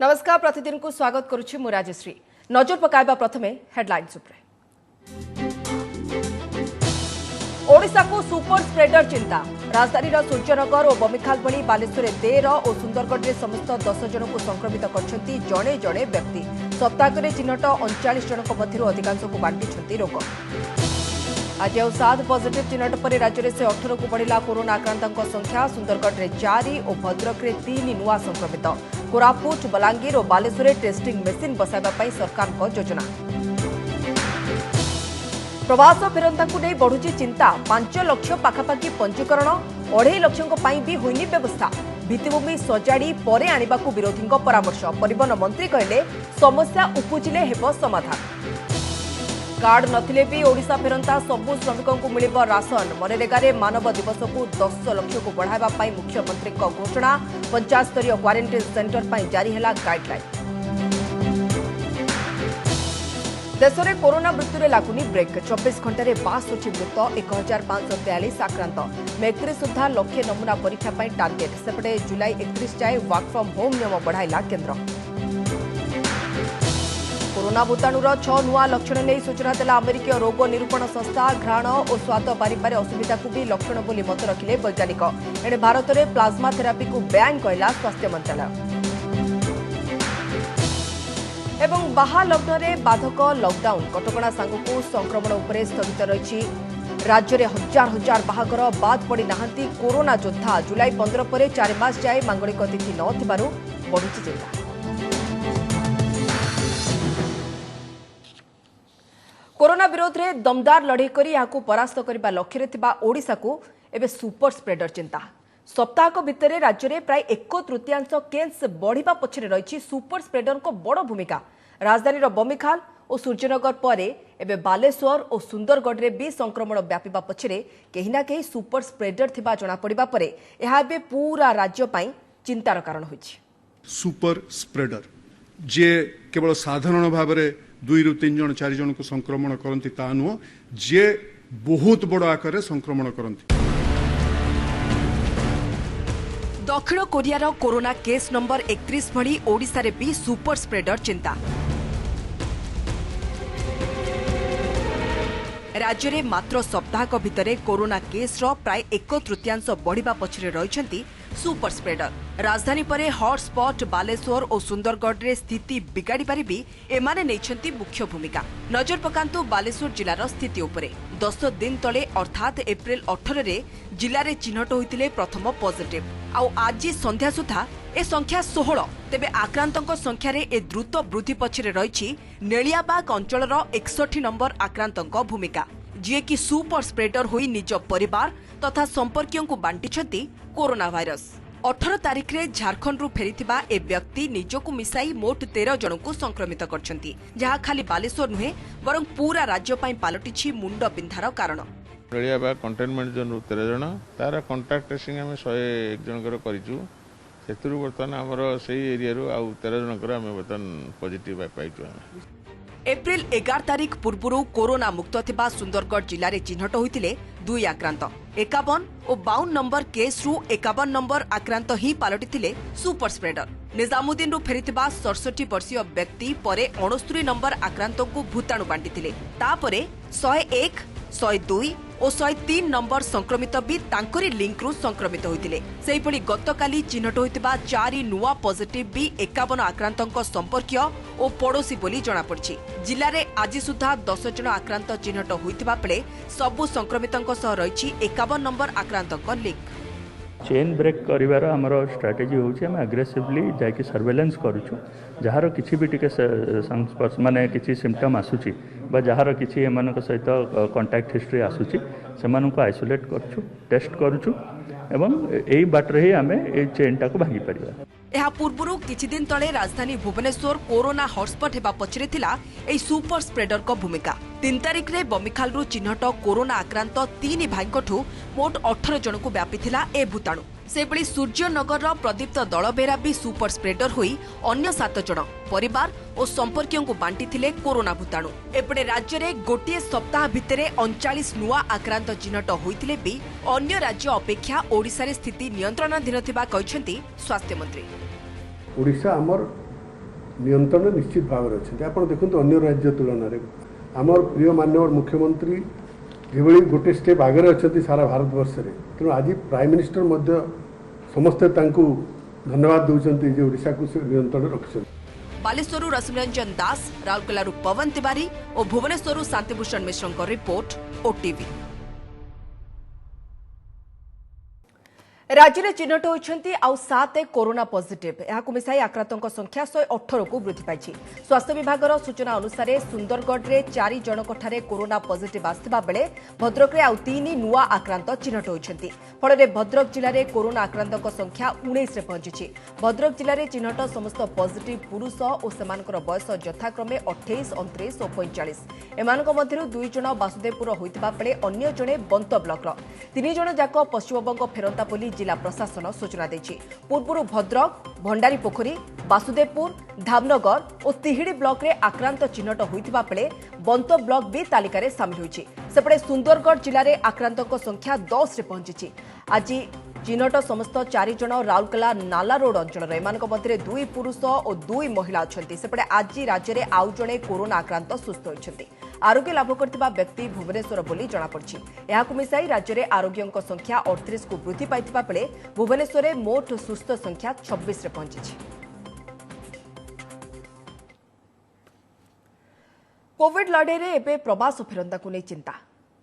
नमस्कार प्रतिदिन को स्वागत करुछि मु राजश्री। नजर पकाइबा प्रथमे हेडलाइंस उपरे। ओडिशा को सुपर स्प्रेडर चिंता। राजधानी सूर्यनगर और बमिखाल भली बालेश्वर 13 और सुंदरगढ़ में समस्त 10 जन को संक्रमित करछंती जणे जणे व्यक्ति। सप्ताहक चिन्हट 39 जनक मध्य अधिकांश को बांटी रोग। आज 7 पॉजिटिव चिन्हट पर राज्य से 18 को बढ़िला कोरोना आक्रांतों संख्या। सुंदरगढ़ में 4 और भद्रक में 3 नुआ संक्रमित। कोरापुट बलांगीर और बालेश्वर टेस्टिंग मेसीन बसाइबा सरकार को योजना। प्रवास फेरंता को नहीं बढ़ुची चिंता। 5 लाख पाखापाखि पंजीकरण 2.5 लाख भी होइनी व्यवस्था। भित्तिभूमि सजाड़ी परे आनिबा को विरोधी परामर्श। परिवहन मंत्री कहले समस्या उपजिले हेब समाधान। कार्ड नथिले भी ओडिशा फेरंता सबु श्रमिकों को मिलिब राशन। मनरेगा मानव दिवस को 10 लाख को बढ़ावा मुख्यमंत्री घोषणा। पंचायत स्तरीय क्वारंटाइन सेंटर पर जारी है गाइडलाइन। देश में कोरोना मृत्यु लगुनि ब्रेक। 24 घंटे 62 मृत 1543 आक्रांत। 31 सुधा लक्षे नमूना परीक्षा टार्गेट। सेपटे जुलाई 31 जाए वर्क फ्रॉम होम नियम बढ़ाइला केन्द्र। कोरोना भूताणुर 6 नुआ लक्षण नहीं सूचना देला अमेरिकीय रोग निरूपण संस्था। घ्राण और स्वाद बारिपारे असुविधा को भी लक्षण बोली मत रखिले वैज्ञानिक। एणे भारत में प्लाज्मा थेरापी को बैन कहला स्वास्थ्य मंत्रालय। एवं बाहा लग्न में बाधक लॉकडाउन कटकणा सांगू संक्रमण उपरे स्थगित रही। राज्य में हजार हजार बाहागर बाद पड़ी नाहांती कोरोना योद्धा। जुलाई 15 पर 4 मास जाए मांगलिक तिथि नथिबारु बढ़ुची चिंता। कोरोना विरोध में दमदार लड़े कर परास्त करने लक्ष्य थिबा ओडिशा को एबे सुपर स्प्रेडर चिंता। सप्ताहक भितर राज्य में प्राय 1/3 केस बढ़िबा पछरे रही सुपर स्प्रेडर को बड़ भूमिका। राजधानी बमिखाल और सूर्यनगर पर एबे बालेश्वर और सुंदरगढ़ में भी संक्रमण व्यापीबा पछरे कहीं ना कहीं सुपर स्प्रेडर थिबा जना पड़िबा परे एहा एबे पूरा राज्य पई चिंतार कारण होइछि। सुपर स्प्रेडर जे केवल साधारण भाव में 2 ରୁ 3 जन 4 जन को संक्रमण करती ता नुह जे बहुत बड़ आकार संक्रमण करती। दक्षिण कोरियार कोरोना केस नंबर 31 भली ओडिशा रे भी सुपर स्प्रेडर चिंता। राज्य में मात्र सप्ताहक भितर कोरोना केस प्राय 1/3 बढ़िबा पछरे रहिसेंती सुपर स्प्रेडर। राजधानी पर हॉटस्पॉट बालेश्वर और सुंदरगढ़ रे स्थिति बिगाड़ी पारि भी एमाने नैछंती मुख्य भूमिका। नजर पकांतु बालेश्वर जिलार स्थिति उपरे। 10 दिन तले अर्थात एप्रिल 18 रे जिले में चिन्हट होइतिले प्रथम पॉजिटिव। आउ आज संध्या सुधा ए संख्या 16। तेबे आक्रांतों संख्या रे ए द्रुत वृद्धि पछरे रही नेलियाबाग अंचलर 61 नंबर आक्रांतों भूमिका, जी कि सुपर स्प्रेडर होई निज परिवार तथा संपर्कियों को बांटी कोरोना वायरस। 18 तारिख रे झारखंड रु फेरीथिबा ए व्यक्ति निजको मिसाई मोट 13 जन को संक्रमित करछंती, जहा खाली बालेश्वर नुहे बरं पूरा राज्य पई पालटिछि मुंड बिंधार कारण। नेलियाबाग कंटेनमेंट जोन 13 जन तार कांटेक्ट ट्रेसिंग हम 101 जनकर करिछु। सेतुरु बर्तन हमर सेही एरिया रु आ 13 जनकर हम बर्तन पॉजिटिव पाइछु। एप्रिल 11 तारिख पूर्व कोरोना मुक्त थिबा सुंदरगढ़ जिले में चिन्हट होइतिले 2 आक्रांत। 51 और 52 नंबर केस रु 51 नंबर आक्रांत ही पालटिथिले सुपर स्प्रेडर। निजामुद्दीन रु फेरीथिबा 67 वर्षीय व्यक्ति परे 69 नंबर आक्रांत को भूताणु बांटिथिले। तापरे 101, 102 और 103 नंबर संक्रमित भी तांकरी लिंक रु संक्रमित होइतिले। सेहिभଳି गतकाली चिन्हट होइतिबा 4 नुआ पॉजिटिव भी 51 आक्रांतों संपर्कीय और पड़ोसी बोली जଣା पड़छि। जिले में आज सुधा 10 जन आक्रांत चिन्हट होइतिबा बेले सबु संक्रमितों सह रही 51 नंबर आक्रांतों लिंक। चेन ब्रेक करिवार हमर स्ट्रेटेजी होछि हम एग्रेसिवली जाके सर्वेलेंस करूछु। जहार किछि भी टिके संस्पर्श माने किछि सिम्पटम आसुछि बा जहार किछि एमानक सहित कांटेक्ट हिस्ट्री आसुछि सेमानक आइसोलेट करछु, टेस्ट करूछु एवं एई बाटरे ही हमें ए चेनटा को भांगी परिबा। एहा पूर्वरु किछि दिन तले राजधानी भुवनेश्वर कोरोना हॉटस्पॉट हेबा पछरे थिला एई सुपर स्प्रेडर को भूमिका। 3 तारिख रे बमिखाल रु चिन्हट कोरोना आक्रांत 3 भाईंकठू मोट 18 जन को व्यापी थिला ए भूताणु। सेबळी सूर्यनगर प्रदीप्त दलबेरा भी सुपर स्प्रेडर होई अन्य 7 जन परिवार और संपर्कियों को बांटी थिले कोरोना भूताणु। एपटे राज्य में गोटे सप्ताह भितर 39 नुआ आक्रांत चिन्हट होइतिले भी अन्य राज्य अपेक्षा ओडिशा रे स्थिति नियंत्रणाधीन थिबा कहिसेंती स्वास्थ्य मंत्री। ओडिशा हमर नियंत्रण निश्चित भाव अच्छे। आप देखते अन्य राज्य तुलन में आमर प्रिय माननीय मुख्यमंत्री जो गोटे स्टेप आगे अच्छा सारा भारत वर्ष में, तेणु आज प्राइम मिनिस्टर समस्ते धन्यवाद दूसरी जो ओडिशा को नियंत्रण रखिंट। बालेश्वरु रश्मिरंजन दास, राउरकेला पवन तिवारी और भुवनेश्वरु शांतिभूषण मिश्र रिपोर्ट ओटीवी। राज्य में चिन्हट होती आउ 7 कोरोना पॉजिटिव, यहां मिसाई आक्रांतों संख्या 118 को वृद्धि पाई। स्वास्थ्य विभाग सूचना अनुसार सुंदरगढ़ में 4 जनक कोरोना पॉजिटिव आसता बेले भद्रक में आउ 3 नुआ आक्रांत चिन्हट होती। फल भद्रक जिले में कोरोना आक्रांतों संख्या 19 पहुंची। भद्रक जिले में चिन्हट समस्त पॉजिटिव पुरुष और सेमानकर बयस यथाक्रमे 28, 29 और 45। एमानक मध्यरु 2 जण वासुदेवपुर होइतिबा बेले अन्य जणे बंत ब्लॉक 3 जण जाक पश्चिमबंग फेरंता बोली जिला प्रशासन सूचना देछि। पूर्व भद्रक, भंडारी पोखरी, वासुदेवपुर, धामनगर और तिहिड़ी ब्लॉक रे आक्रांत चिन्हट होइतिबा बेले बंत ब्लॉक भी तालिकार सामिल होइछि। सेपटे सुंदरगढ़ जिले में आक्रांतों संख्या 10 रे पहुंची। आज चिन्हट समस्त 4 जण राउरकेला नाला रोड अंचल एमानक मध्य 2 पुरुष और 2 महिला अच्छा। सेपटे आज राज्य में आउ जड़े कोरोना आक्रांत सुस्थ होती। आरोग्य लाभ करथिबा व्यक्ति भुवनेश्वर बोली जଣାपड़ी। यहां मिसाई राज्य में आरोग्यों संख्या 38 को वृद्धि पाइथिबा बेले भुवनेश्वर में मोट सुस्थ संख्या 26 रे पहुंची। कोविड लड़े एबे प्रवास फेरंता को नहीं चिंता।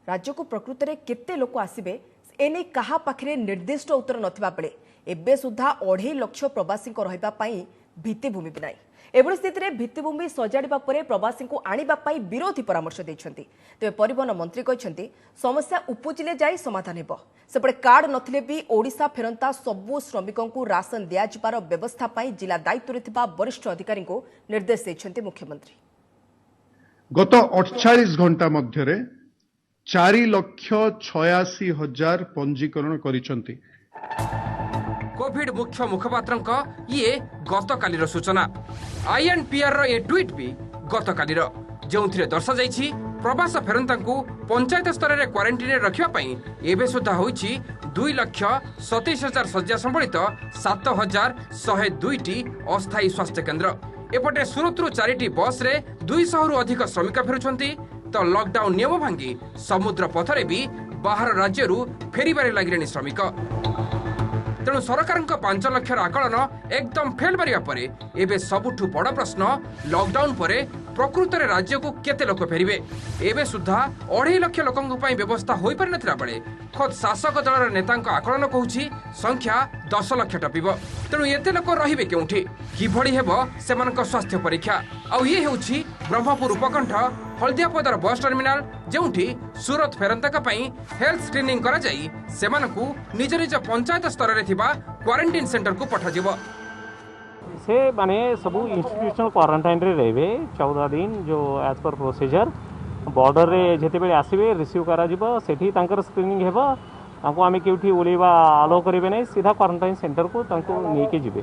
राज्य को प्रकृत में केते लोक आसिबे एने कहा पाखरे निर्दिष्ट उत्तर नथिबा बेले एबे सुधा 2.5 लाख प्रवासी रहिबा पई भित्तिभूमि भी नाही। एभली स्थिति में भित्तिभूमि सजाड़ा पर प्रवासी को आनिबा पई विरोधी परामर्श देइछन्ति। तेबे परिवहन मंत्री कहछन्ति समस्या उपजिले जाई समाधान हेबो। सेपटे कार्ड नथिले भी ओडिशा फेरंता सबु श्रमिकों को राशन दिया जिबार व्यवस्था पई जिला दायित्व रे थिबा वरिष्ठ अधिकारी को निर्देश देइछन्ति मुख्यमंत्री। गत 48 घंटा मध्य 4,86,000 पंजीकरण करिसंति। कोविड मुख्य मुखपात्र ये गतकालीर सूचना। आईएनपीआर रो ये ट्वीट भी गतकालीर जो दर्शा जाइछि प्रवास फेरंता को पंचायत स्तर में क्वारंटाइन रखिया पई एबे सुधा होइछि 2,27,000 शଯ୍या संबलित 7,102 अस्थायी स्वास्थ्य केन्द्र। एपटे सूरत 4टी बस रे 200 रु अधिक श्रमिक फेरुछन्ति तो लॉकडाउन नियम भांगी समुद्र पथरे भी बाहर राज्यरू फेरिबारे लागिलेनि श्रमिक। तेणु सरकार 5 लाख आकलन एकदम फेल मारिया परे एबे सबुठु बड़ प्रश्न लॉकडाउन परे प्रकृत में राज्य को केते लोक फेरिबे। एबे सुधा 2.5 लाख लोकंक पई व्यवस्था होई पारि नथिला बेले खुद शासक दलर नेतांक आकलन कहूछि संख्या 10 लाख टपिबो। तेणु एते लोक रहिबे केउठी किभଳି हेबो सेमानक स्वास्थ्य परीक्षा। आउ ये हेउछि ब्रह्मपुर उपकंठ हल्दियापदर बस टर्मिनाल जेउठी सूरत फेरंताक पई हेल्थ स्क्रीनिंग करा जाई सेमानकु निज निज पंचायत स्तर रे थिबा क्वारंटाइन सेंटर को पठा जिवो। से माने सबू इंस्टीट्यूशनल क्वारंटाइन रे रहबे 14 दिन जो एज पर प्रोसीजर बॉर्डर रे जेते बेले आसीबे रिसीव करा जिवो सेठी तांकर स्क्रीनिंग हेबो तांको आमे केउठी ओलेबा अलो करिवे नै सीधा क्वारंटाइन सेंटर को तांको नेके जिवे।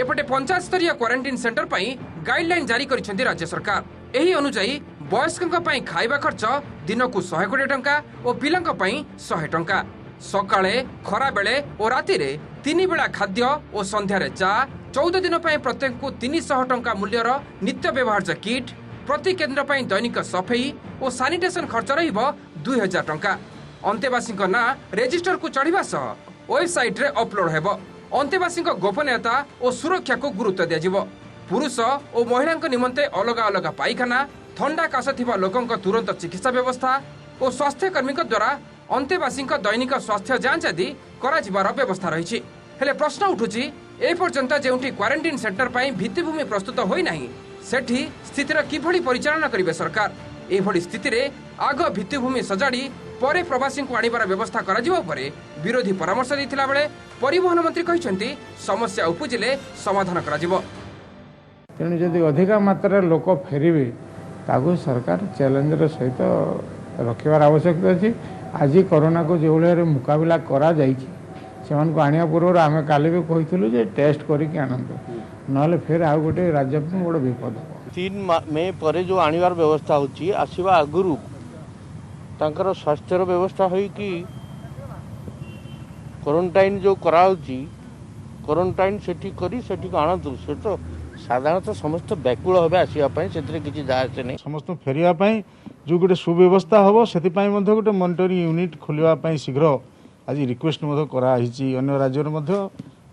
एपटे पंचायत स्तरीय क्वारंटाइन सेंटर पई गाइडलाइन जारी करिसेंती राज्य सरकार। एही अनुसार वयस्कक पई खाइबा खर्च दिनकु 100 कोटी टंका और पिलांक पई 100 टंका। सकाळे खरा बेले और राति रे 3 बेला खाद्य और संध्या रे चा 14 दिन पई प्रत्येक को 300 टंका मूल्यर नित्य व्यवहार्य किट प्रति केन्द्र पई दैनिक सफाई और सैनिटेशन खर्च रहिबो 2000 टंका। अंतेवासी ना रजिस्टर को चढ़िबा सह वेबसाइट रे अपलोड हेबो। अंतेवासी गोपनीयता और सुरक्षा को गुरुत्व दिया। पुरुष और महिला निमंते अलग अलग पाइखाना थंडा काश थिबा लोकंक तुरंत चिकित्सा व्यवस्था और स्वास्थ्य कर्मी द्वारा अंतेवासी दैनिक स्वास्थ्य जांच आदि करा व्यवस्था रही। हेले प्रश्न उठुची ए पर्यंत जेउठी क्वारंटाइन सेंटर पई भित्तिभूमि प्रस्तुत होई नाही सेठी स्थितिर किभଳି परिचालना करिवे सरकार। एभଳି स्थिति रे आग भित्तिभूमि सजाड़ी परे प्रवासी को आनिबार व्यवस्था करा जिवो परे विरोधी परामर्श दैथिला बेले परिवहन मंत्री कहिसेंती समस्या उपजिले समाधान करा जिवो। तेणु जदि अधिका मात्रा लोक फेरिबे ताकू सरकार चैलेंजर सहित रखिबार आवश्यकता अछि। आज कोरोना को जो भाई मुकाबला करा जाइछि सेमान को आनिया पूर्व आम काली भी कहिथिलु जे टेस्ट करिक आनंद नले फिर आ गोटे राज्य बड़ विपद। 3 मई पर जो आनिबार व्यवस्था होछि आसीबा आगुरु तांकर स्वास्थ्यर व्यवस्था होई कि क्वारंटाइन जो कराउछि क्वारंटाइन सेठी करी सेठी आनंद से तो साधारणतः समस्त व्याकुल हे आसवाई से किसी जाए नहीं समस्त फेरिया जो गोटे सुव्यवस्था हम से गोटे मॉनिटरिंग यूनिट खोलने शीघ्र आज रिक्वेस्ट कराई अन्य राज्य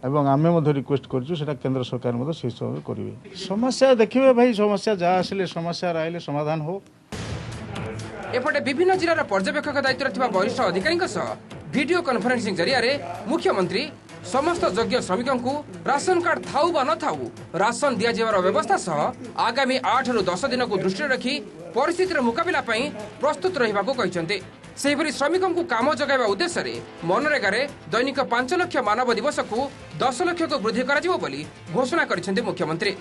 एवं आमे रिक्वेस्ट करा केंद्र सरकार से सब करेंगे समस्या देखिए भाई समस्या जहाँ आसिले समस्या आइले समाधान हो। एपटे विभिन्न जिलार पर्यवेक्षक दायित्व वरिष्ठ अधिकारी वीडियो कॉन्फ्रेंसिंग जरिया मुख्यमंत्री समस्त योग्य श्रमिकों को राशन कार्ड थाऊ बा न थाऊ राशन दिया जावार व्यवस्था सह आगामी 8 रु 10 दिन को दृष्टि रखी परिस्थितिर मुकाबिला पई प्रस्तुत रहिबाको कहिसेंते। सेहिपरि श्रमिकों को काम जगाइबा उद्देश्य रे मनरेगा रे दैनिक 5 लाख मानव दिवस को 10 लाख को वृद्धि कराजिबो बोली घोषणा करिसेंते मुख्यमंत्री।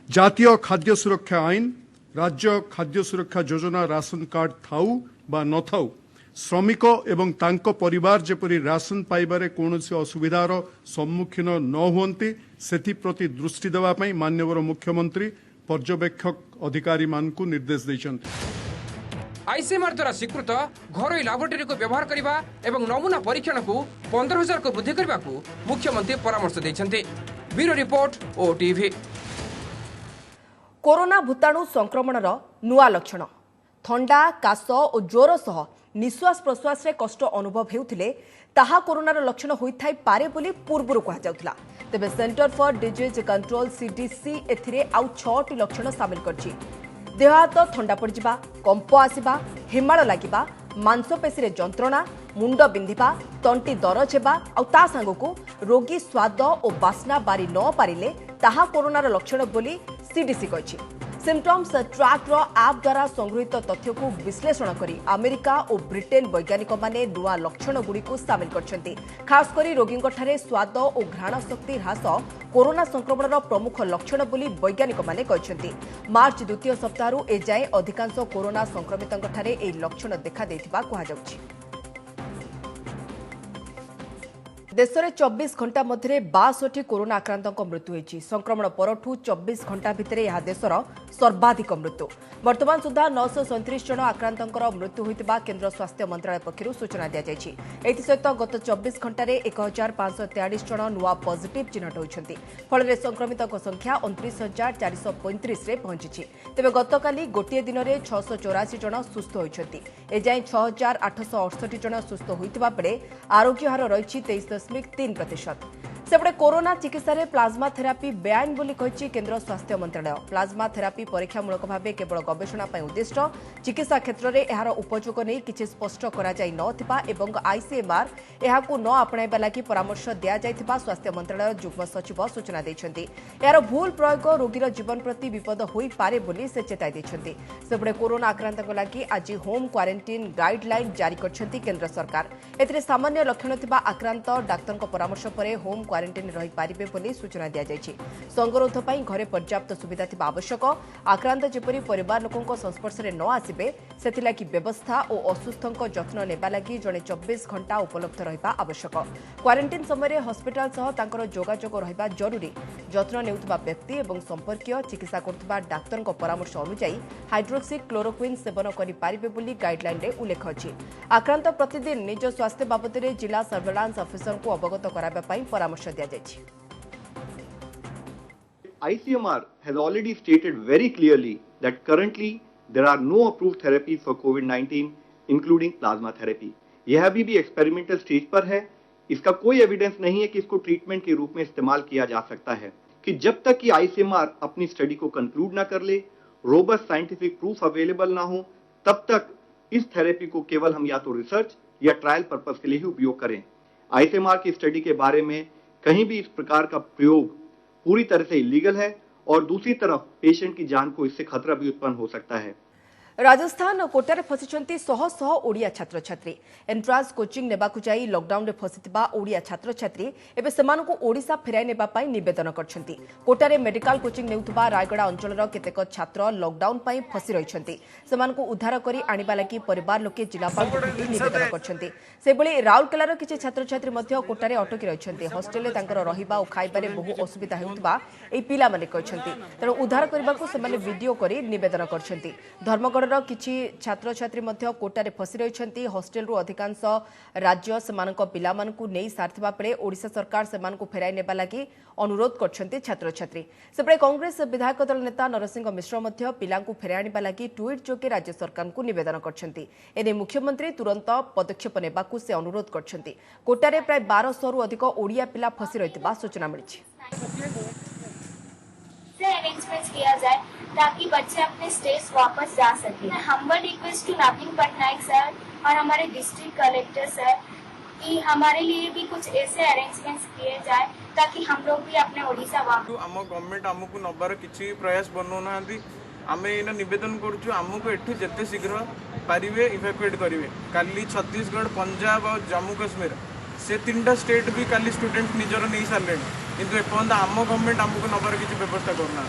जातीय खाद्य सुरक्षा आईन राज्य खाद्य सुरक्षा योजना राशन कार्ड थाऊ बा न थाऊ श्रमिक एवं तांको परिवार जेपरि राशन पाइबारे कौनसी असुविधार सम्मुखीन न हुंती सेथि प्रति दृष्टि देवा पई माननीय मुख्यमंत्री पर्यवेक्षक अधिकारी मानकु निर्देश दैछन्ति। आईसीएमआर द्वारा स्वीकृत घरोई लैबोरेटरी को व्यवहार करने एवं नमूना परीक्षण को 15,000 को वृद्धि करने को मुख्यमंत्री परामर्श दैछन्ति। Bureau report OTV. कोरोना भूताणु संक्रमणर नुआ लक्षण थंडा काश और ज्वर सह निश्वास प्रश्वास रे कष्ट अनुभव हेउथिले ताहा कोरोनार लक्षण होइथाइ पारे बोली पूर्वरु कहा जाउथला। तेबे centre for disease control CDC एथिरे आउ 6टी लक्षण शामिल करछि। देह हाथ थंडा पड़जिबा कंप आसिबा हिमाळ लागिबा मांसपेशी रे जंत्रणा मुंड बिंधिबा तंटी दरज हेबा आउ ता सांगको रोगी स्वाद और बास्ना बारी न पारिले ताहा कोरोनार लक्षण बोली सीडीसी कहिछि। सिम्पटम्स ट्रैकर ऐप द्वारा संगृहीत तथ्य को विश्लेषण करी अमेरिका और ब्रिटेन वैज्ञानिक माने नुआ लक्षण गुड़ी को शामिल करछन्ति। खास करी रोगींक ठारे स्वाद और घ्राण शक्ति ह्रास कोरोना संक्रमणर प्रमुख लक्षण बोली वैज्ञानिक माने कहछन्ति। मार्च द्वितीय सप्ताहरु ए जाए अधिकांश कोरोना संक्रमितंक ठारे ए लक्षण देखा देथिबा कहा जाउछि। देश में 24 घंटा मध्य 62 कोरोना आक्रांतों मृत्यु होती। संक्रमण परठू 24 घंटा भितर यह देशर सर्वाधिक मृत्यु। वर्तमान सुधा 937 जन आक्रांतों मृत्यु होता केंद्र स्वास्थ्य मंत्रालय पक्षर सूचना दी जाएगी। एसत गत 24 घंटे 1543 जन नुआ पॉजिटिव चिन्हट होती। फल संक्रमितों संख्या 29,435 रे पहुंची। तेज गतकाली गोटे दिन में 684 जन सुस्थ होती। एजाए 6,868 जन सुस्थ होता बेले आरोग्य हार रही 23.3%। सेपटे कोरोना चिकित्सा रे प्लाज्मा थेरापी बेआईन बोली कहिछि केंद्र स्वास्थ्य मंत्रालय। प्लाज्मा थेरापी परीक्षामूलक भाव केवल गवेषणा पर उद्दिष्ट। चिकित्सा क्षेत्र में यार उपयोग नहीं किसी स्पष्ट करा जाई नथिबा एवं आईसीएमआर एहाकु न अपणाइबा लागि परामर्श दिया जायथिबा स्वास्थ्य मंत्रालय जुग्म सचिव सूचना दैछन्ति। यार भूल प्रयोग रोगीर जीवन प्रति विपद होई पारे बोली से चेताई दैछन्ति। सेपटे कोरोना आक्रांतक लागि आज होम क्वारंटाइन गाइडलाइन जारी करछन्ति केंद्र सरकार। एथिरे सामान्य लक्षण थिबा आक्रांत डाक्तरक परामर्श परे होम क्वारंटाइन रही पारिबे बोली सूचना दिया जायछि। संगरोध पई घरे पर्याप्त सुविधा थिबा आवश्यक। आक्रांत जेपरि परिवार लोकंक संस्पर्श रे न आसिबे सेथिलागि व्यवस्था और असुस्थंक जत्न नेबा लागि जणे 24 घंटा उपलब्ध रहिबा आवश्यक। क्वारंटाइन समय हॉस्पिटल सह तांकर जोगाजोग रहिबा जरूरी। जत्न नेउथबा व्यक्ति एवं संपर्कीय चिकित्सा करथबा डाक्तरक परामर्श अनुसार हाइड्रोक्सी क्लोरोक्विन सेवन करि पारिबे बोली गाइडलाइन रे उल्लेख अछि। आक्रांत प्रतिदिन निज स्वास्थ्य बाबद रे जिला सर्वेलांस ऑफिसर को अवगत कराबा पई परामर्श दिया जायछि। ICMR has already stated very clearly that currently there are no approved therapies for COVID-19, including plasma therapy. यह अभी भी एक्सपेरिमेंटल स्टेज पर है। इसका कोई एविडेंस नहीं है कि इसको ट्रीटमेंट के रूप में इस्तेमाल किया जा सकता है। कि जब तक कि ICMR अपनी स्टडी को कंक्लूड ना कर ले, रोबस्ट साइंटिफिक प्रूफ अवेलेबल ना हो, तब तक इस थेरेपी को केवल हम या तो रिसर्च या ट्रायल पर्पस के लिए ही उपयोग करें। ICMR की स्टडी के बारे में कहीं भी इस प्रकार का प्रयोग पूरी तरह से इलीगल है और दूसरी तरफ पेशेंट की जान को इससे खतरा भी उत्पन्न हो सकता है। राजस्थान कोटारे फसिचंती शह शह ओडिया छात्र छात्री। एंट्रांस कोचिंग नेबाकु जाई लॉकडाउन रे फसितबा ओडिया छात्र छात्री एबे सेमानकु ओडिसा फेराई नेबा पाई निवेदन करछंती। कोटारे मेडिकल कोचिंग नेउतबा रायगड़ा अंचलर केतेक छात्र लॉकडाउन पाई फसी रहिछंती। सेमानकु उद्धार करी आनिबा लागि परिवार लोके जिलापाल को निवेदन करछंती। सेबळी राउरकेलार किछि छात्र छात्री मध्ये कोटारे अटकी रहिछंती। हॉस्टेल रे तांकर रहिबा ओ खाइबारे बहु असुविधा हेउतबा एई पिला माने कहछंती। तेणु उद्धार करबाकू सेमाने वीडियो करी निवेदन करछंती। धर्मगढ़ झारखंडर किछि छात्र छात्री मध्य कोटारे फसी रहिछंती। हॉस्टेलरु अधिकांश राज्य सेमानक पिलामानकु नेई सारथिबा बेले ओडिशा सरकार सेमानकु फेराई नेबा लागि अनुरोध करछंती छात्र छात्री। सेपटे कांग्रेस विधायक दल नेता नरसिंह मिश्र मध्य पिलांकु फेराई आनिबा लागि ट्वीट जोगे राज्य सरकारकु निवेदन करछंती। एने मुख्यमंत्री तुरंत पदक्षेप नेबाकु से अनुरोध करछंती। कोटारे प्राय 1200 रु अधिक ओडिया पिला फसी रहितबा सूचना मिलिछि। अरेंजमेंट किया जाए ताकि बच्चे अपने स्टेट्स वापस जा सके। Humble request to Naveen Patnaik sir और हमारे डिस्ट्रिक्ट कलेक्टर सर कि हमारे लिए भी कुछ ऐसे अरेंजमेंट्स किए जाए ताकि हम लोग भी अपने ओडिशा वापस। आम गवर्नमेंट आमको नबार किसी प्रयास बनौना आम एना निवेदन करुँ आमको एठू जिते शीघ्र पारे इवाकुएट करेंगे। काली छत्तीसगढ़, पंजाब और जम्मू काश्मीर से 3टा स्टेट भी काली स्टूडेंट निजर नहीं सारे किंतु एपर्यंत आम गवर्नमेंट आमको नबार किसी व्यवस्था करना।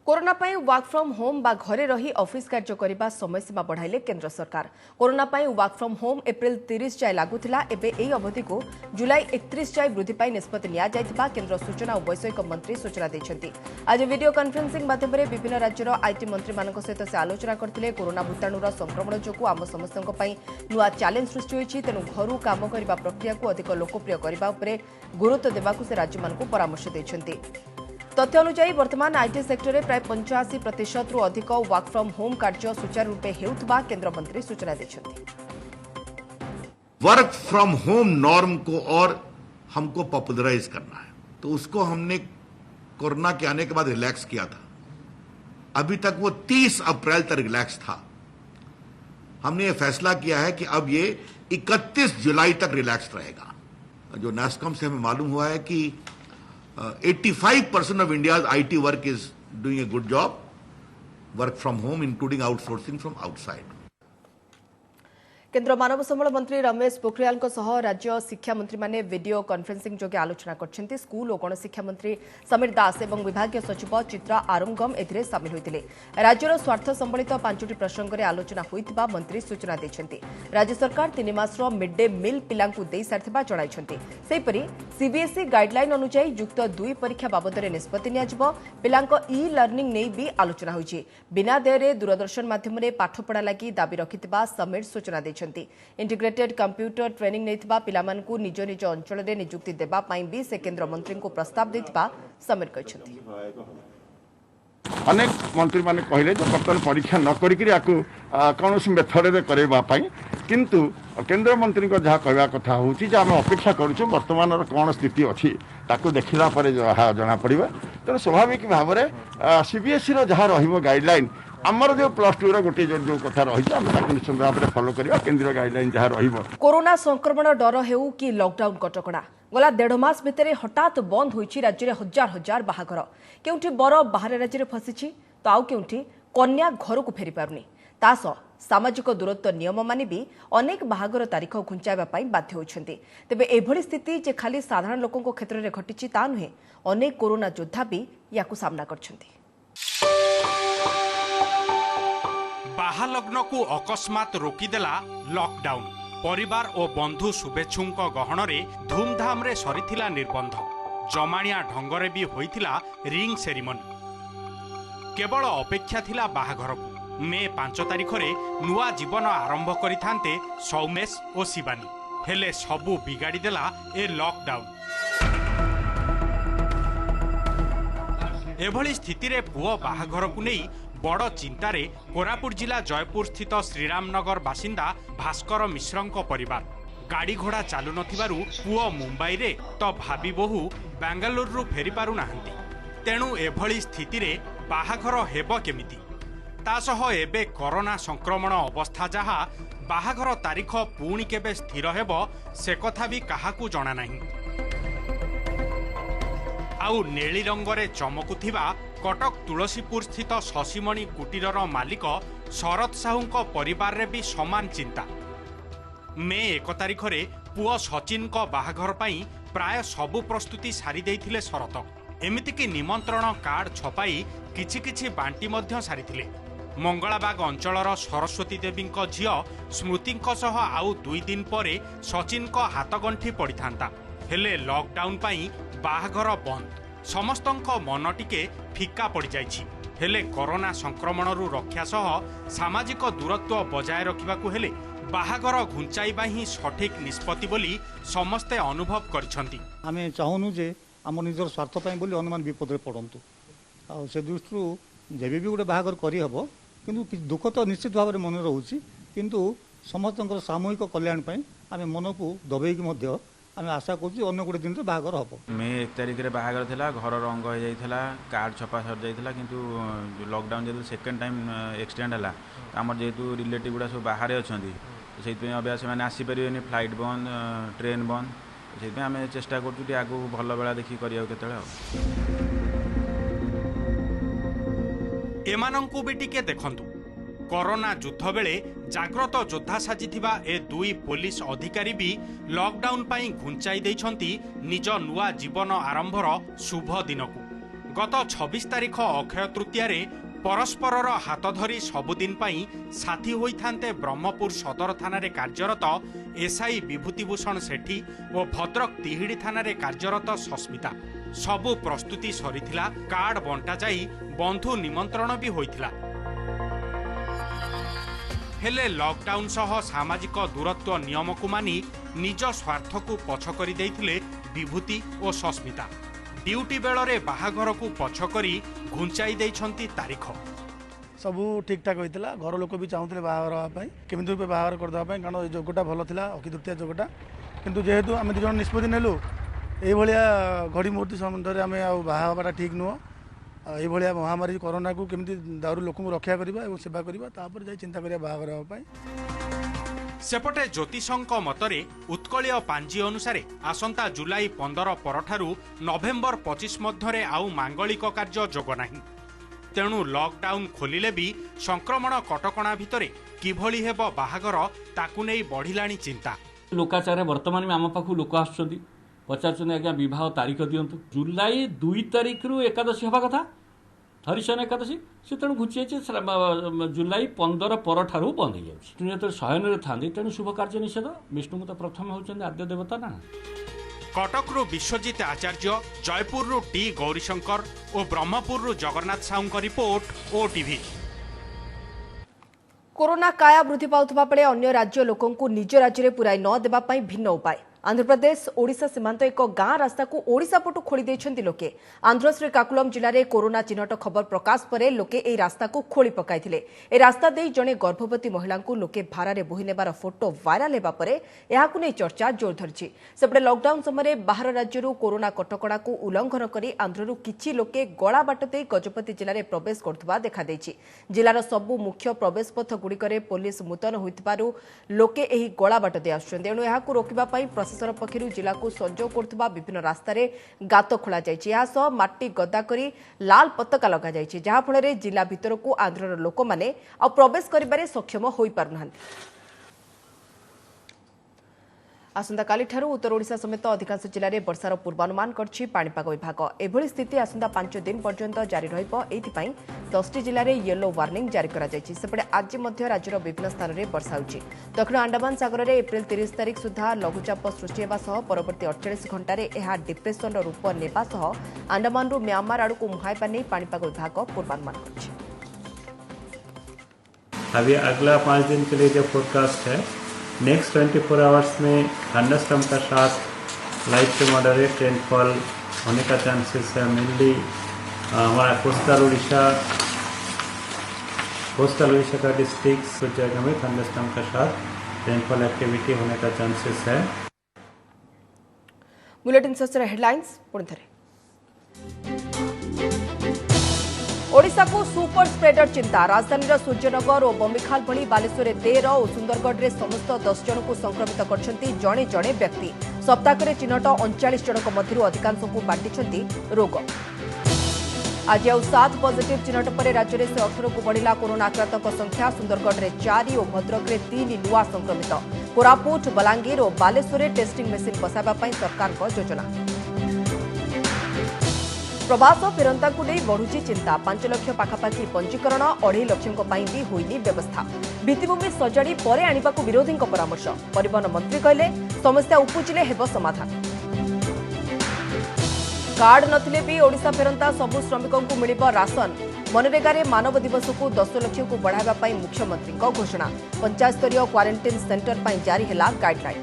Corona pi work from home बा घरे रही ऑफिस कार्य करने समय सीमा बढ़ाइले केंद्र सरकार। Corona pi work from home April 30 जाए लागू थिला। एबे एई अवधि को जुलाई 31 जाए वृद्धि पाई निष्पत्ति निया जायतिबा केंद्र सूचना और वैषयिक मंत्री सूचना दैछंती। आज वीडियो कॉन्फ्रेंसिंग माध्यम रे विभिन्न राज्यर आईटी मंत्री मानक सहित से आलोचना करथिले। कोरोना भूताणुर संक्रमण जोगु आम समस्तक पई नुआ चैलेंज सृष्टि होईछि। तेनु घरु काम करिबा प्रक्रिया को अधिक लोकप्रिय करबा उपरे गुरुत्व देबाकू से राज्य मानकू परामर्श दैछंती। तथ्य अनुसार वर्तमान आईटी सेक्टर में प्राय 85% रु अधिक वर्क फ्रॉम होम कार्य सुचारू रूपे हेउथबा केंद्र मंत्री सूचना दैछंती। वर्क फ्रॉम होम नॉर्म को और हमको पॉपुलराइज करना है, तो उसको हमने कोरोना के आने के बाद रिलैक्स किया था। अभी तक वो 30 अप्रैल तक रिलैक्स था। हमने ये फैसला किया है कि अब ये 31 जुलाई तक रिलैक्स रहेगा। जो नैस्कॉम से हमें मालूम हुआ है कि 85% of India's IT work is doing a good job, work from home, including outsourcing from outside. केंद्र मानव संबल मंत्री रमेश पोखरियाल राज्य शिक्षा मंत्री माने वीडियो कॉन्फ्रेंसिंग जोगे आलोचना करछंती। स्कूल और गणशिक्षा मंत्री समीर दास एवं विभागीय सचिव चित्रा आरुंगम एथिरे शामिल होइतिले। राज्यर स्वार्थ संबलित 5टी प्रसंग रे आलोचना होइतिबा मंत्री सूचना दैछंती। राज्य सरकार 3 मासर मिड डे मिल पिलांकु देई सारथिबा जणाइछंती। सेहिपरि सीबीएसई गाइडलाइन अनुसार युक्त 2 परीक्षा बाबद निष्पत्ति नियाजिबो। पिलांक ई लर्निंग नै भी आलोचना होइछि। बिना देयरे दूरदर्शन माध्यम रे पाठपढ़ा लागि दाबी रखितिबा समीर सूचना दैछंती। इंटीग्रेटेड कंप्यूटर ट्रेनिंग नैथिबा पिलामानकु निज निज अंचल रे नियुक्ति देबा पई भी से केंद्र मंत्री को प्रस्ताव दैथिबा समीर कहछंती। अनेक मंत्री माने कहले जो बर्तमान परीक्षा न करिकरी आकु कौनसी मेथड रे करेबा पई, किंतु केंद्र मंत्री को जहाँ कहवा कथा होची जे आम अपेक्षा करूछु वर्तमान कौन स्थिति अच्छी ताकू देखला परे जना पड़िबा। तेणु स्वाभाविक भाव में सीबीएसई रो जहाँ रहिबो गाइडलाइन आमर जो +2 गोटे जो कथा रही निश्चित भाव में फॉलो करवा केंद्रीय गाइडलाइन जहाँ रहिबो। कोरोना संक्रमण डर हेउ कि लॉकडाउन कटकणा गला 1.5 मास भितर हठात बंद होइछि राज्य में हजार हजार बाहाघर। केउठी बर बाहर राज्य में फसिछि तो आउ केउठी कन्या घर को फेरी पारुनी। तास सामाजिक दूरत्व नियम मानि भी अनेक बाहाघर तारीख घुंचाइबा पई बाध्य होइछन्ति। तेबे एभଳି स्थिति जे खाली साधारण लोकंको क्षेत्र में घटिछि ता नुहे, अनेक कोरोना योद्धा भी याकु सामना करछन्ति। बाहालग्न को अकस्मात रोकीदेला लॉकडाउन। परिवार और बंधु शुभेच्छुं गहन में धूमधाम रे सरीथिला निर्बंध। जमाणिया ढंगरे भी होइथिला रिंग सेरिमनी। केवल अपेक्षा थिला बाहाघर को। मे 5 तारिख रे नुआ जीवन आरंभ करिथांते सौमेश और शिवानी, हेले सबू बिगाड़ी देला ए लॉकडाउन। एभली स्थिति रे पुओ बाहाघर को नहीं बड़ चिंतारे कोरापुट जिला जयपुर स्थित श्रीरामनगर बासिंदा भास्कर मिश्रंक परिवार। गाड़ी घोड़ा चालू नथिबारु पुओ मुंबई रे तो भाभी बहु बेंगालुरु फेरी पारु नाहंती। तेणु एभली स्थिति रे बाहाघर हेबो केमिति? तासह एबे कोरोना संक्रमण अवस्था जहा बाहाघर तारीख पुणी केबे स्थिर हेबो से कथा भी काहाकू जणा नाही। आउ नेली रंगरे चमकुथिबा कटक तुलसीपुर स्थित शशिमणि कुटीरर मालिक शरद साहूंक परिवार रे भी समान चिंता। मे 1 तारिख रे पुओ सचिन को बाहाघर पाई प्राय सबु प्रस्तुति सारी देइथिले शरद। एमितिकी निमंत्रण कार्ड छपाई किछि किछि बांटी मध्य सारिथिले। मंगलाबाग अंचलर सरस्वती देवी झियो स्मृति आउ 2 दिन परे सचिन को हाथगंठी पड़ी था। हेले लॉकडाउन पाई बाहाघर बंद। समस्तंक मन टिके फिका पड़ जाइछि। हेले कोरोना संक्रमणरू रक्षा सह सामाजिक दूरत्व बजाय रखिबाकू हेले बाहागर घुंचाइबा ही सठिक निष्पत्ति बोली समस्ते अनुभव करिसंती। आमे चाहूनु जे आम निजर स्वार्थ पई बोली अनुमान विपद रे पड़ंतु आ से दृष्टि जेबे भी गोटे बाहागर करी हबो किंतु दुख तो निश्चित भाव में मन रोचे किंतु समस्त सामूहिक कल्याण पई आमे मन को दबेई मध्य आमे आशा करूँ अन्य गोटे दिन बाहागर हम। मे 1 तारिख रे बाहागर थिला घर रंग हो जाइथिला कार्ड छपा सर जाइथिला किंतु लॉकडाउन जेतु सेकंड टाइम एक्सटेंड हला हमर जेतु रिलेटिव गुडा सब बाहर अछंती सेति अभ्यास से माने आसी परिबेनी फ्लाइट बंद ट्रेन बंद सेति आमे चेष्टा करछु कि आगु भल बेला देखि करिया केतळे एमानंकु भी टिके देखंतु कोरोना युद्ध बेले जाग्रत योद्धा साजिथिबा ए दुई पुलिस अधिकारी भी लॉकडाउन पाई घुंचाई दैछंती निज नुआ जीवन आरंभर शुभ दिनकु। गत 26 तारिख अक्षय तृतीया रे परस्परर हाथ धरी सबुदिन पाई साथी होइथान्ते ब्रह्मपुर सदर थाना रे कार्यरत एसआई विभूतिभूषण सेठी और भद्रक तिहिड़ी थाना रे कार्यरत सस्मिता सबु प्रस्तुति सरीथिला कार्ड बंटा जाई बंधु निमंत्रण भी होइथिला। हेले लॉकडाउन सह सामाजिक दूरत्व नियम को मानी निज स्वार्थ को पछ करी देइथिले विभूति और सस्मिता। ड्यूटी बेलरे बाहाघर को पछ करी घुंचाई देइछंती तारीख सबू ठीक ठाक होइतिला घर लोक भी चाहूले बाहाघर होगा केमी बाहाघर करदेवा कारण जोगटा भल था अक्षय तृतीया जोगटा किंतु जेहेतु आम दिज निष्पत्ति नेलु ये घड़ी मुहूर्त संबंध में आम बाहाटा ठीक नुह ये महामारी कोरोना को केमी दारू लोक रक्षा करवा और सेवा करवा चिंता करिया बाहाघर होगा। सेपटे ज्योतिषंक मतरे उत्कलीय पांजी अनुसार आसंता जुलाई 15 परठारु नवेम्बर 25 मध्यरे आउ मांगलिक कार्य जोग नाही तेणु लॉकडाउन खोलिले भी संक्रमण कटकणा भितरे किभली हेबो बाहागर ताकु नै बढ़िलाणी चिंता। लोकाचार वर्तमान में आम पाखु लोक आसुछंती पचार आज्ञा बह तारीख दिंतु जुलाई 2 तारिख रु एकादशी हवा कथा हरिशन एकादशी से तेणु घुंची जुलाई 15 परठारु बंद हो जाए शयन था तेणु शुभ कार्य निषेध विष्णु तो प्रथम होती आद्य देवता ना। कटक विश्वजित आचार्य जयपुर टी गौरीशंकर और Berhampur Jagannath Sahu report OTV. Corona काया वृद्धि पाउथबा बेले अन्य राज्य लोकंकु निज राज्य में पुराई न देबा पई भिन्न उपाय आंध्र प्रदेश ओडिशा सीमांत एक गां रास्ता को ओडिशा पटु खोली देछंती लोके। आंध्र श्रीकाकुलम जिले में कोरोना चिन्हट खबर प्रकाश पर लोके ए रास्ता को खोली पकाइथिले। ए रास्ता दे जने गर्भवती महिला को लोके भारारे बोही नेबार फोटो वायरल हेबा परे एहाकु नै चर्चा जोर धरिछि। सेपटे लॉकडाउन समय बाहर राज्यरू कोरोना कटकड़ा को उल्लंघन करी आंध्ररू किछि लोके गळा बाट दे गजपति जिले में प्रवेश करथबा देखा दैछि। जिलार सबु मुख्य प्रवेश पथ गुड़िकरे पुलिस मुतयन होइतबारु लोके एही गळा बाट दे आछुछन्ति एणु एहाकु रोकिबा पई प्रशासन पक्षर जिला को संजोग करथबा विभिन्न रास्तार गात खोला जाइछि। या सह माटी गदा करी लाल पताका लगा जाइछि जहा फଳରେ जिला भितर को आंध्रर लोक माने आ प्रवेश करिबारे सक्षम होई पारुनाहांति। आसंता काली ठारू उत्तर ओडिशा समेत अधिकांश जिले में वर्षार पूर्वानुमान करछि पाणीपाग विभाग। एभली स्थिति आसंता 5 दिन पर्यंत जारी रहिबो एथिपाई 10टी जिले में येलो वार्निंग जारी करा जायछि। सेपटे आज मध्य राज्यर विभिन्न स्थान में वर्षा होछि। दक्षिण अंडमान सागर में एप्रिल 30 तारिख सुधा लघुचाप सृष्टि हेबा सह परवर्ती 48 घंटा एहा डिप्रेशन रूप नेबा सह अंडमान म्यांमार आड़क मुहाइबा नै पाणीपाग विभाग पूर्वानुमान करछि। अभी अगला 5 दिन के लिए जो फोरकास्ट है नेक्स्ट 24 आवर्स में थंडरस्टॉर्म का साथ लाइट से मॉडरेट रेनफॉल होने का चांसेस है। मेनली हमारा कोस्टल उड़ीसा का डिस्ट्रिक्ट कुछ जगह में थंडरस्टॉर्म का साथ रेनफॉल एक्टिविटी होने का चांसेस है। बुलेटिन सस्तर हेडलाइंस पुणी थे। ओडिशा को सुपर स्प्रेडर चिंता राजधानी सूर्यनगर और बम्बिखाल भली बालेश्वर 13 और सुंदरगढ़ में समस्त 10 जन को संक्रमित करछंती जणे जणे व्यक्ति। सप्ताह चिन्हट 39 जनक मध्यरु अधिकांश को बांटिछंती रोग। आज आउ 7 पॉजिटिव चिन्हट पर राज्य में 18 को बढ़िला कोरोना आक्रांतक संख्या। सुंदरगढ़ में 4 और भद्रक में 3 नुआ संक्रमित। कोरापुट बलांगीर और बालेश्वर टेस्टिंग मेसीन बसाइबा पई सरकार को योजना। प्रवास फेरंता को नहीं बढ़ुची चिंता 5 लाख पाखापाखि पंजीकरण 2.5 लाख भी होइनी व्यवस्था। भित्तिभूमि सजाड़ी परे आनिबा को विरोधी परामर्श। परिवहन मंत्री कहले समस्या उपुजिले हेबो समाधान। कार्ड नथिले भी ओडिशा फेरंता सबु श्रमिकों को मिलिबो राशन। मनरेगा रे मानव दिवस को 10 लाख को बढ़ावा पाई मुख्यमंत्री घोषणा। पंचायत स्तरीय क्वारंटाइन सेंटर पाई जारी हैला गाइडलाइन।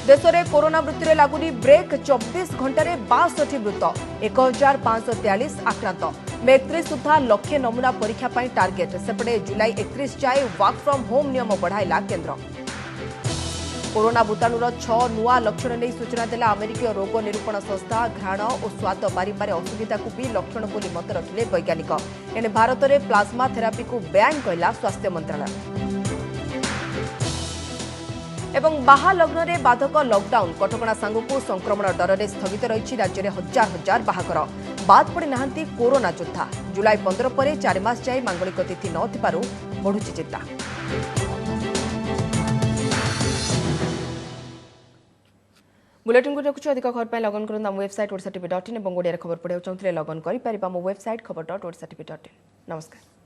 देश में कोरोना मृत्यु लगुनि ब्रेक 24 घंटे 62 मृत 1543 आक्रांत। मे 31 सुधा लक्षे नमूना परीक्षा पाई टार्गेट। सेपटे जुलाई 31 जाए वर्क फ्रॉम होम नियम बढ़ाइला केन्द्र। कोरोना भूताणुर 6 नुआ लक्षण नहीं सूचना देला अमेरिकीय रोग निरूपण संस्था। घ्राण और स्वाद बारिबारे असुविधा को भी लक्षण बोली मत रखिले वैज्ञानिक। एने भारत में प्लाज्मा थेरापी को बैन कहला स्वास्थ्य मंत्रालय। एवं बाहा लग्न रे बाधक लॉकडाउन कटकणा सांगू संक्रमण डर में स्थगित रही राज्य में हजार हजार बाहागर। बाद पड़ी नाहांती कोरोना योद्धा। जुलाई 15 पर 4 मास जाए मांगलिक तिथि न बढ़ुची चिंता। बुलेटिन को रखुछु। अधिक खबर पर लगन करन वेबसाइट odsatv.in और ओडिया खबर पढ़ाई चाहते लगन करें वेबसाइट खबर.odsatv.in। नमस्कार।